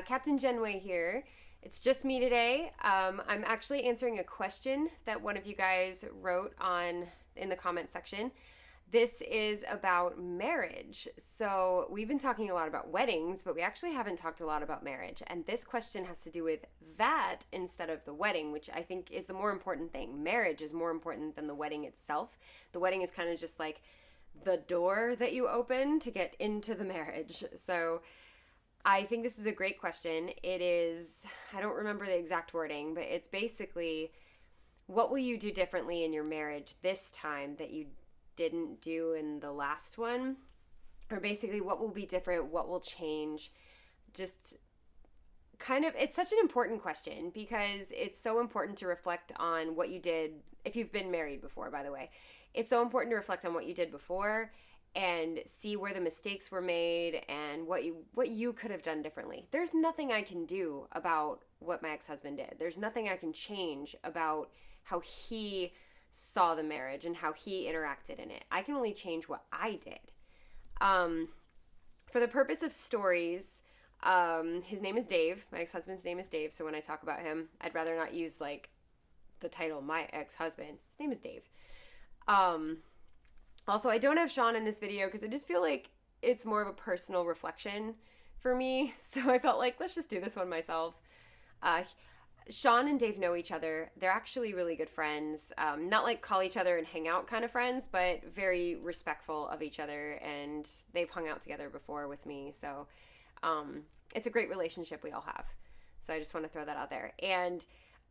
Captain Genway here. It's just me today. I'm actually answering a question that one of you guys wrote on in the comment section. This is about marriage. So we've been talking a lot about weddings, but we actually haven't talked a lot about marriage. And this question has to do with that instead of the wedding, which I think is the more important thing. Marriage is more important than the wedding itself. The wedding is kind of just like the door that you open to get into the marriage. So I think this is a great question. It is, I don't remember the exact wording, but it's basically, what will you do differently in your marriage this time that you didn't do in the last one? Or basically, what will be different? What will change? Just kind of, it's such an important question because it's so important to reflect on what you did. If you've been married before, by the way, it's so important to reflect on what you did before and see where the mistakes were made and what you could have done differently. There's nothing I can do about what my ex-husband did. There's nothing I can change about how he saw the marriage and how he interacted in it. I can only change what I did. For the purpose of stories, his name is Dave. My ex-husband's name is Dave, so when I talk about him, I'd rather not use like the title my ex-husband. His name is Dave. Also, I don't have Sean in this video because I just feel like it's more of a personal reflection for me. So I felt like, let's just do this one myself. Sean and Dave know each other. They're actually really good friends. Not like call each other and hang out kind of friends, but very respectful of each other. And they've hung out together before with me. So it's a great relationship we all have. So I just want to throw that out there. And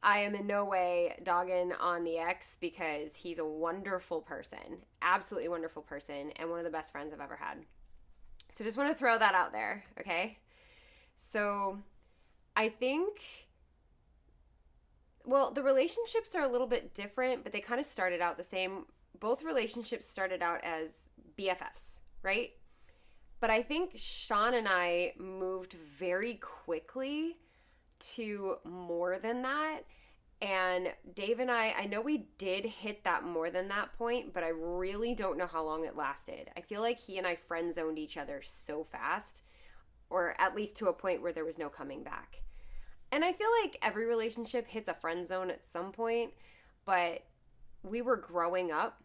I am in no way dogging on the ex because he's a wonderful person, absolutely wonderful person, and one of the best friends I've ever had. So just want to throw that out there, okay? So I think, well, the relationships are a little bit different, but they kind of started out the same. Both relationships started out as BFFs, right? But I think Sean and I moved very quickly to more than that. And Dave and I know we did hit that more than that point, but I really don't know how long it lasted. I feel like he and I friend zoned each other so fast, or at least to a point where there was no coming back. And I feel like every relationship hits a friend zone at some point, but we were growing up.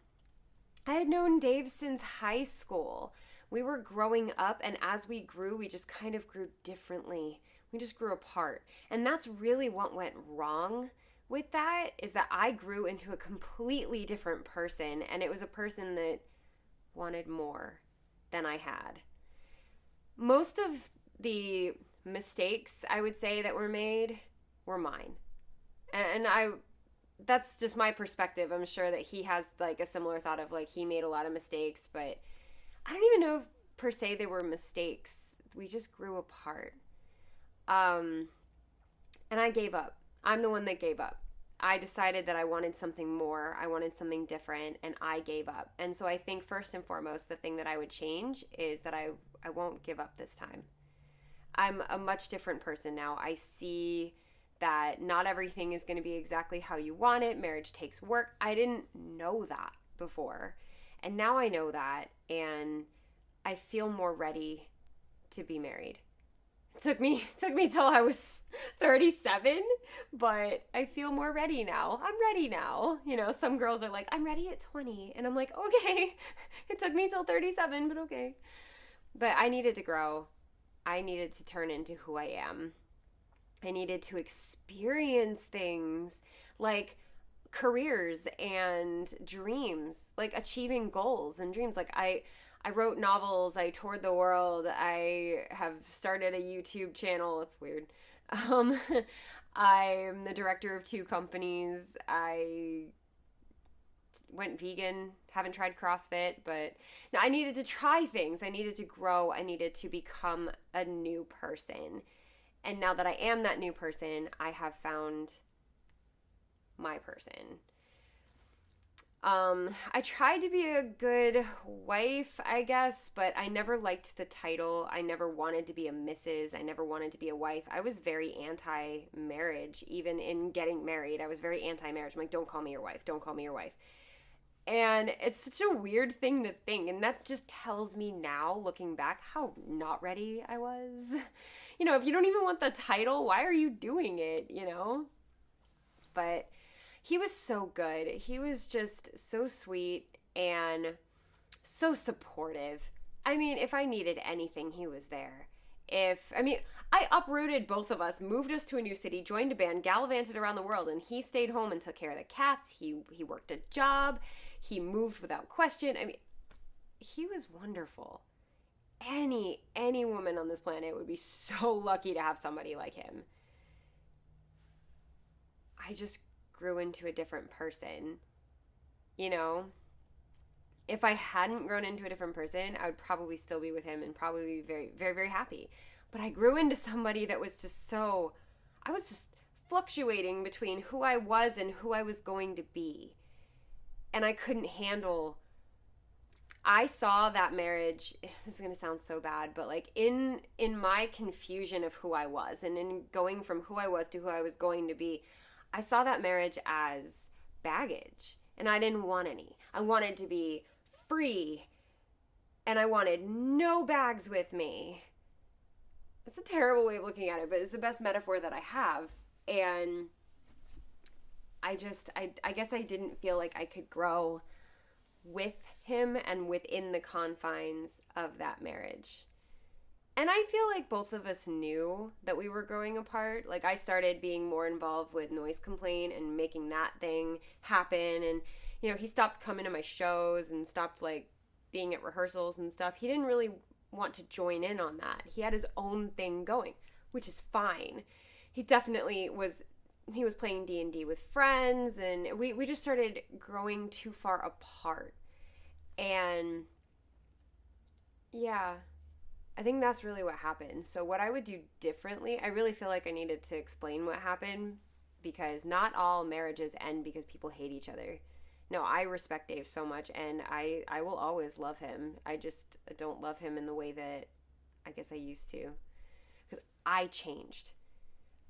I had known Dave since high school. We were growing up, and as we grew, we just kind of grew differently. We just grew apart. And that's really what went wrong with that, is that I grew into a completely different person, and it was a person that wanted more than I had. Most of the mistakes, I would say, that were made were mine. And that's just my perspective. I'm sure that he has like a similar thought of like he made a lot of mistakes, but I don't even know if per se they were mistakes. We just grew apart. And I gave up. I'm the one that gave up. I decided that I wanted something more. I wanted something different, and I gave up. And so I think first and foremost, the thing that I would change is that I won't give up this time. I'm a much different person now. I see that not everything is going to be exactly how you want it. Marriage takes work. I didn't know that before. And now I know that, and I feel more ready to be married. It took me till I was 37, but I feel more ready now. I'm ready now. You know, some girls are like, I'm ready at 20. And I'm like, okay, it took me till 37, but okay. But I needed to grow. I needed to turn into who I am. I needed to experience things like careers and dreams, like achieving goals and dreams. Like I wrote novels, I toured the world, I have started a YouTube channel. It's weird. I'm the director of 2 companies. I went vegan, haven't tried CrossFit, but no, I needed to try things. I needed to grow. I needed to become a new person. And now that I am that new person, I have found my person. I tried to be a good wife, I guess, but I never liked the title. I never wanted to be a Mrs. I never wanted to be a wife. I was very anti-marriage, even in getting married. I was very anti-marriage. I'm like, don't call me your wife. Don't call me your wife. And it's such a weird thing to think. And that just tells me now, looking back, how not ready I was. If you don't even want the title, why are you doing it? But he was so good. He was just so sweet and so supportive. I mean, if I needed anything, he was there. I uprooted both of us, moved us to a new city, joined a band, gallivanted around the world, and he stayed home and took care of the cats. He worked a job. He moved without question. I mean, he was wonderful. Any woman on this planet would be so lucky to have somebody like him. I just grew into a different person. You know, if I hadn't grown into a different person, I would probably still be with him and probably be very, very, very happy. But I grew into somebody that was just I was just fluctuating between who I was and who I was going to be. And I couldn't handle, I saw that marriage, this is going to sound so bad, but like in my confusion of who I was and in going from who I was to who I was going to be, I saw that marriage as baggage. And I didn't want any. I wanted to be free, and I wanted no bags with me. It's a terrible way of looking at it, but it's the best metaphor that I have. And I guess I didn't feel like I could grow with him and within the confines of that marriage. And I feel like both of us knew that we were growing apart. Like, I started being more involved with noise complaint and making that thing happen. And, he stopped coming to my shows and stopped, like, being at rehearsals and stuff. He didn't really want to join in on that. He had his own thing going, which is fine. He definitely was, he was playing D&D with friends, and we just started growing too far apart. And, yeah, I think that's really what happened. So what I would do differently, I really feel like I needed to explain what happened, because not all marriages end because people hate each other. No, I respect Dave so much, and I will always love him. I just don't love him in the way that I guess I used to, because I changed.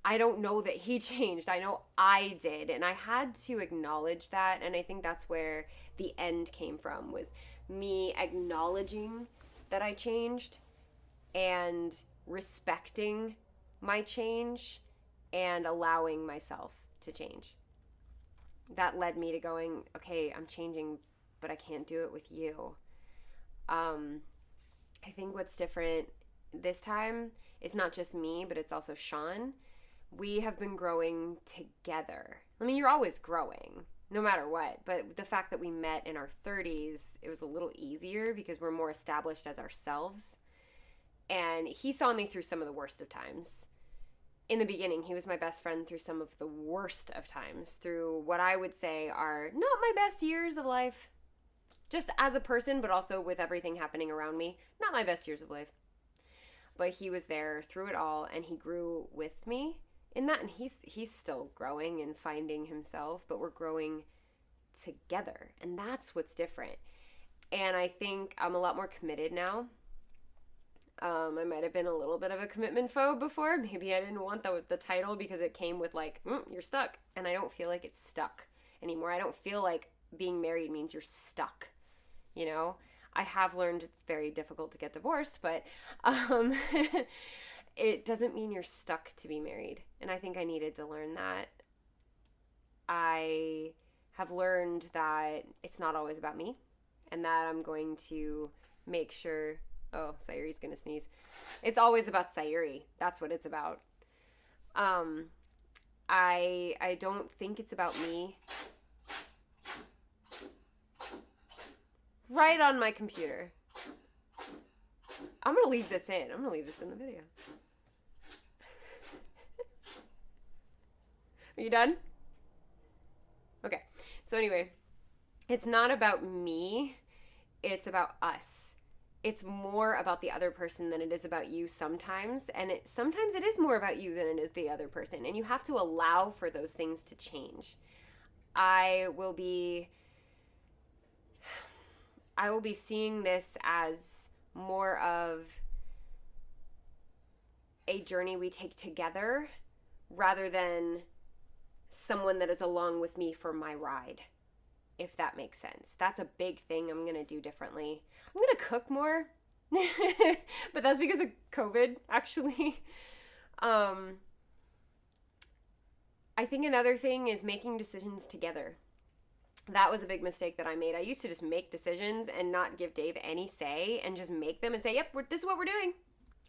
I don't know that he changed. I know I did, and I had to acknowledge that, and I think that's where the end came from, was me acknowledging that I changed and respecting my change and allowing myself to change. That led me to going, okay, I'm changing, but I can't do it with you. I think what's different this time is not just me, but it's also Sean. We have been growing together. I mean, you're always growing, no matter what. But the fact that we met in our 30s, it was a little easier because we're more established as ourselves. And he saw me through some of the worst of times. In the beginning, he was my best friend through some of the worst of times, through what I would say are not my best years of life, just as a person, but also with everything happening around me. Not my best years of life. But he was there through it all, and he grew with me in that, and he's still growing and finding himself, but we're growing together, and that's what's different. And I think I'm a lot more committed now. I might have been a little bit of a commitment phobe before. Maybe I didn't want the title because it came with like, you're stuck. And I don't feel like it's stuck anymore. I don't feel like being married means you're stuck. I have learned it's very difficult to get divorced, but it doesn't mean you're stuck to be married. And I think I needed to learn that. I have learned that it's not always about me, and that I'm going to make sure... Oh, Sayuri's gonna sneeze. It's always about Sayuri. That's what it's about. I don't think it's about me. Right on my computer. I'm gonna leave this in. I'm gonna leave this in the video. Are you done? Okay. So anyway, it's not about me. It's about us. It's more about the other person than it is about you sometimes. And sometimes it is more about you than it is the other person. And you have to allow for those things to change. I will be seeing this as more of a journey we take together rather than someone that is along with me for my ride. if that makes sense. That's a big thing I'm going to do differently. I'm going to cook more, but that's because of COVID, actually. I think another thing is making decisions together. That was a big mistake that I made. I used to just make decisions and not give Dave any say and just make them and say, yep, this is what we're doing.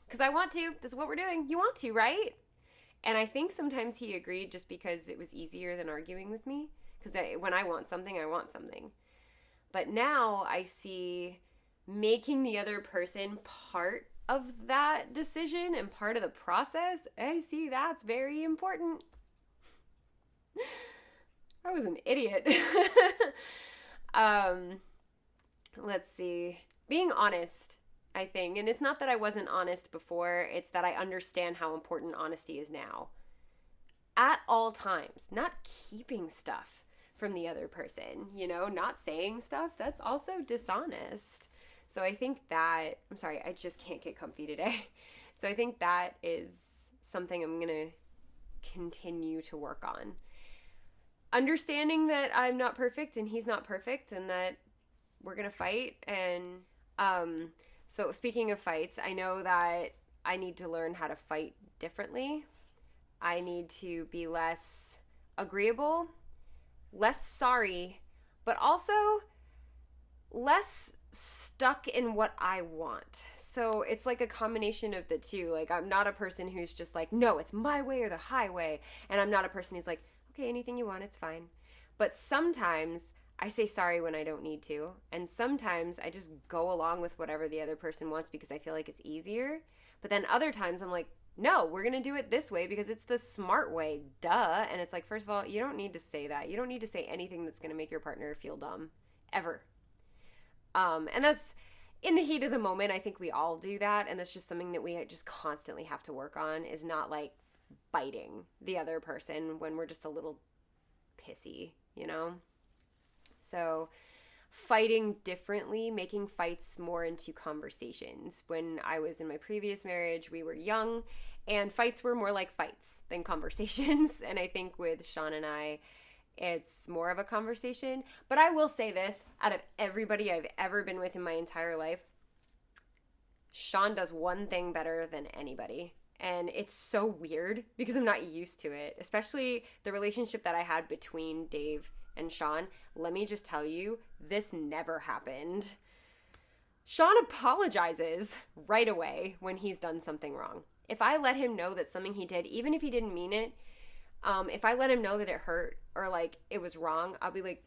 Because I want to. This is what we're doing. You want to, right? And I think sometimes he agreed just because it was easier than arguing with me. Because when I want something, I want something. But now I see making the other person part of that decision and part of the process. I see that's very important. I was an idiot. Let's see. Being honest, I think. And it's not that I wasn't honest before. It's that I understand how important honesty is now. At all times. Not keeping stuff from the other person. You know, not saying stuff. That's also dishonest. So I think that... I'm sorry, I just can't get comfy today. So I think that is something I'm going to continue to work on. Understanding that I'm not perfect and he's not perfect and that we're going to fight. And so speaking of fights, I know that I need to learn how to fight differently. I need to be less agreeable, less sorry, but also less stuck in what I want. So it's like a combination of the two. Like, I'm not a person who's just like, no, it's my way or the highway. And I'm not a person who's like, okay, anything you want, it's fine. But sometimes I say sorry when I don't need to. And sometimes I just go along with whatever the other person wants because I feel like it's easier. But then other times I'm like, no, we're going to do it this way because it's the smart way. Duh. And it's like, first of all, you don't need to say that. You don't need to say anything that's going to make your partner feel dumb. Ever. And that's in the heat of the moment. I think we all do that. And that's just something that we just constantly have to work on, is not like biting the other person when we're just a little pissy, you know? So fighting differently, making fights more into conversations. When I was in my previous marriage, we were young and fights were more like fights than conversations. And I think with Sean and I, it's more of a conversation. But I will say this, out of everybody I've ever been with in my entire life, Sean does one thing better than anybody. And it's so weird because I'm not used to it, especially the relationship that I had between Dave and Sean. Let me just tell you, this never happened. Sean apologizes right away when he's done something wrong. If I let him know that something he did, even if he didn't mean it, if I let him know that it hurt or like it was wrong, I'll be like,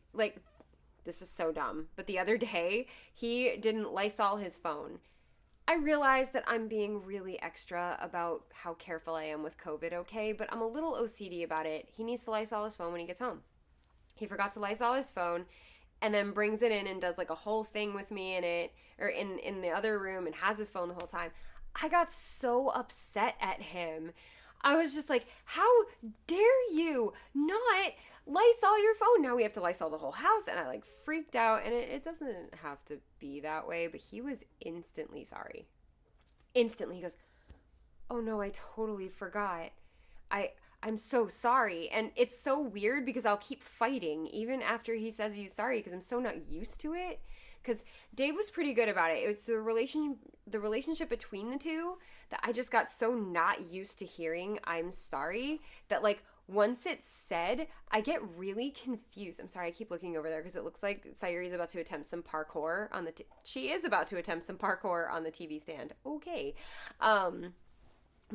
this is so dumb. But the other day, he didn't Lysol his phone. I realize that I'm being really extra about how careful I am with COVID, okay? But I'm a little OCD about it. He needs to Lysol his phone when he gets home. He forgot to Lysol his phone and then brings it in and does like a whole thing with me in it, or in the other room, and has his phone the whole time. I got so upset at him. I was just like, how dare you not Lysol your phone? Now we have to Lysol the whole house. And I like freaked out. And it doesn't have to be that way, but he was instantly sorry. Instantly. He goes, oh no, I totally forgot. I'm so sorry. And it's so weird because I'll keep fighting even after he says he's sorry because I'm so not used to it. Because Dave was pretty good about it. It was the relationship between the two that I just got so not used to hearing I'm sorry that like once it's said, I get really confused. I'm sorry, I keep looking over there because it looks like Sayuri's about to attempt some parkour on the... She is about to attempt some parkour on the TV stand. Okay. But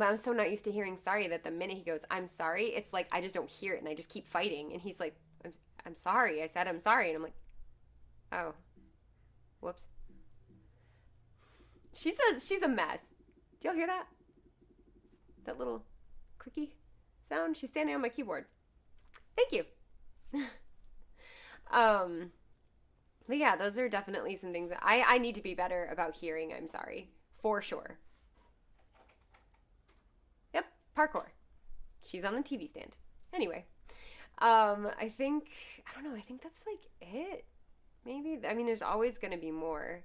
I'm so not used to hearing sorry that the minute he goes, I'm sorry, it's like I just don't hear it and I just keep fighting. And he's like, I'm sorry. I said I'm sorry. And I'm like, oh. Whoops. She says she's a mess. Do y'all hear that? That little clicky sound? She's standing on my keyboard. Thank you. But yeah, those are definitely some things that I need to be better about hearing I'm sorry. For sure. Yep, parkour. She's on the TV stand. Anyway. I think that's like it. Maybe, I mean, there's always going to be more.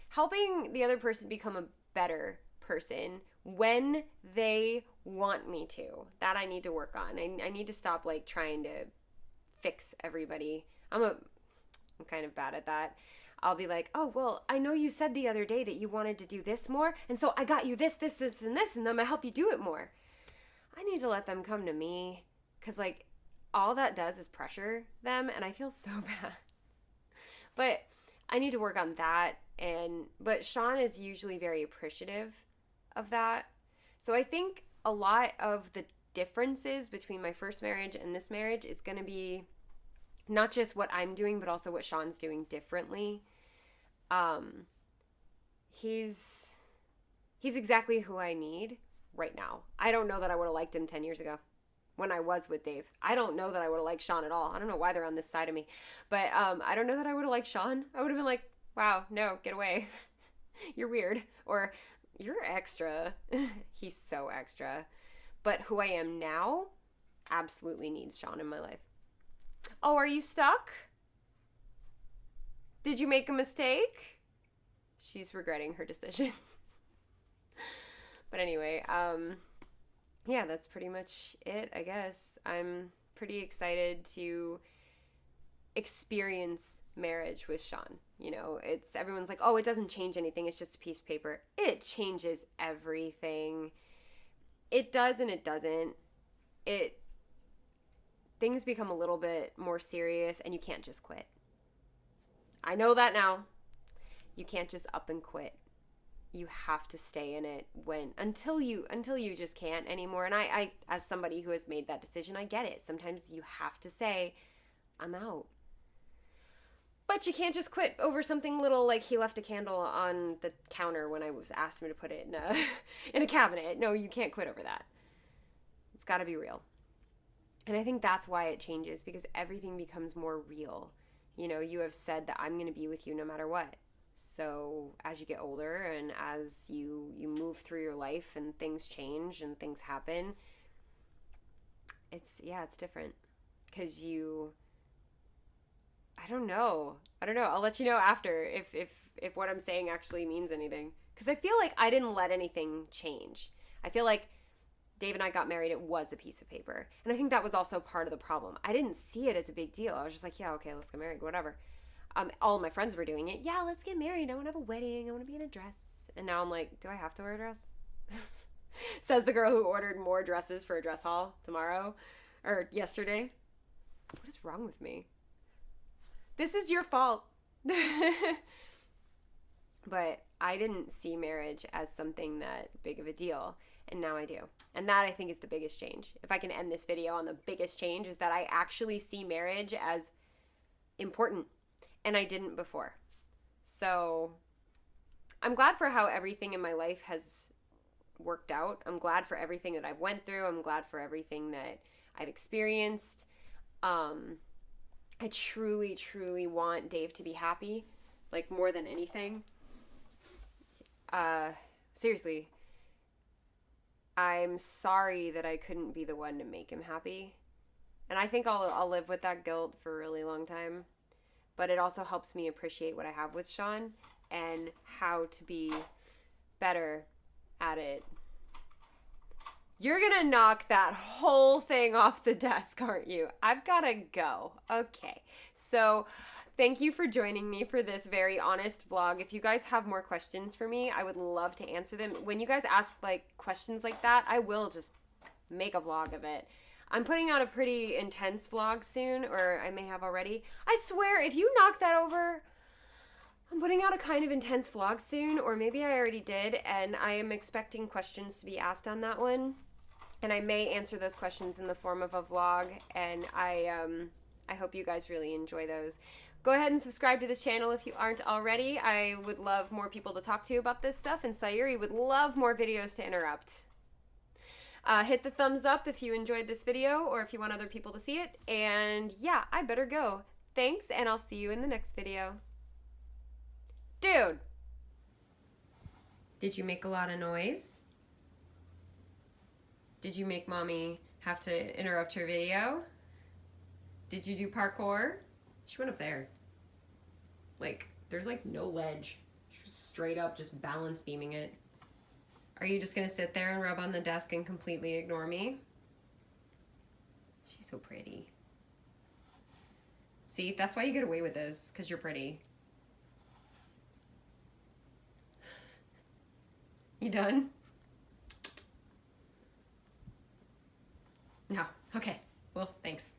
Helping the other person become a better person when they want me to. That I need to work on. I need to stop, like, trying to fix everybody. I'm I'm kind of bad at that. I'll be like, oh, well, I know you said the other day that you wanted to do this more, and so I got you this, this, this, and this, and I'm gonna help you do it more. I need to let them come to me, because, like, all that does is pressure them, and I feel so bad. But I need to work on that, but Sean is usually very appreciative of that. So I think a lot of the differences between my first marriage and this marriage is going to be not just what I'm doing, but also what Sean's doing differently. He's exactly who I need right now. I don't know that I would have liked him 10 years ago when I was with Dave. I don't know that I would have liked Sean at all. I don't know why they're on this side of me. But I don't know that I would have liked Sean. I would have been like, wow, no, get away. You're weird. Or you're extra. He's so extra. But who I am now absolutely needs Sean in my life. Oh, are you stuck? Did you make a mistake? She's regretting her decision. But anyway, yeah, that's pretty much it, I guess. I'm pretty excited to experience marriage with Sean. You know, everyone's like, oh, it doesn't change anything. It's just a piece of paper. It changes everything. It does and it doesn't. Things become a little bit more serious and you can't just quit. I know that now. You can't just up and quit. You have to stay in it until you just can't anymore. And I as somebody who has made that decision, I get it. Sometimes you have to say, I'm out. But you can't just quit over something little, like he left a candle on the counter when I was asked him to put it in a cabinet. No, you can't quit over that. It's got to be real. And I think that's why it changes, because everything becomes more real. You know, you have said that I'm going to be with you no matter what. So as you get older and as you move through your life and things change and things happen, it's different. Because I don't know. I'll let you know after if what I'm saying actually means anything. Because I feel like I didn't let anything change. I feel like Dave and I got married, it was a piece of paper. And I think that was also part of the problem. I didn't see it as a big deal. I was just like, yeah, okay, let's get married, whatever. All of my friends were doing it. Yeah, let's get married. I want to have a wedding. I want to be in a dress. And now I'm like, do I have to wear a dress? Says the girl who ordered more dresses for a dress haul tomorrow or yesterday. What is wrong with me? This is your fault. But I didn't see marriage as something that big of a deal. And now I do. And that, I think, is the biggest change. If I can end this video on the biggest change, is that I actually see marriage as important. And I didn't before. So I'm glad for how everything in my life has worked out. I'm glad for everything that I've went through. I'm glad for everything that I've experienced. I truly, truly want Dave to be happy, like more than anything. Seriously, I'm sorry that I couldn't be the one to make him happy. And I think I'll live with that guilt for a really long time. But it also helps me appreciate what I have with Sean and how to be better at it. You're going to knock that whole thing off the desk, aren't you? I've got to go. Okay. So thank you for joining me for this very honest vlog. If you guys have more questions for me, I would love to answer them. When you guys ask questions like that, I will just make a vlog of it. I'm putting out a pretty intense vlog soon, or I may have already. I swear, if you knock that over, I'm putting out a kind of intense vlog soon, or maybe I already did, and I am expecting questions to be asked on that one. And I may answer those questions in the form of a vlog, and I hope you guys really enjoy those. Go ahead and subscribe to this channel if you aren't already. I would love more people to talk to about this stuff, and Sayuri would love more videos to interrupt. Hit the thumbs up if you enjoyed this video or if you want other people to see it. And yeah, I better go. Thanks, and I'll see you in the next video. Dude! Did you make a lot of noise? Did you make mommy have to interrupt her video? Did you do parkour? She went up there. There's no ledge. She was straight up just balance beaming it. Are you just going to sit there and rub on the desk and completely ignore me? She's so pretty. See, that's why you get away with those, because you're pretty. You done? No. Okay. Well, thanks.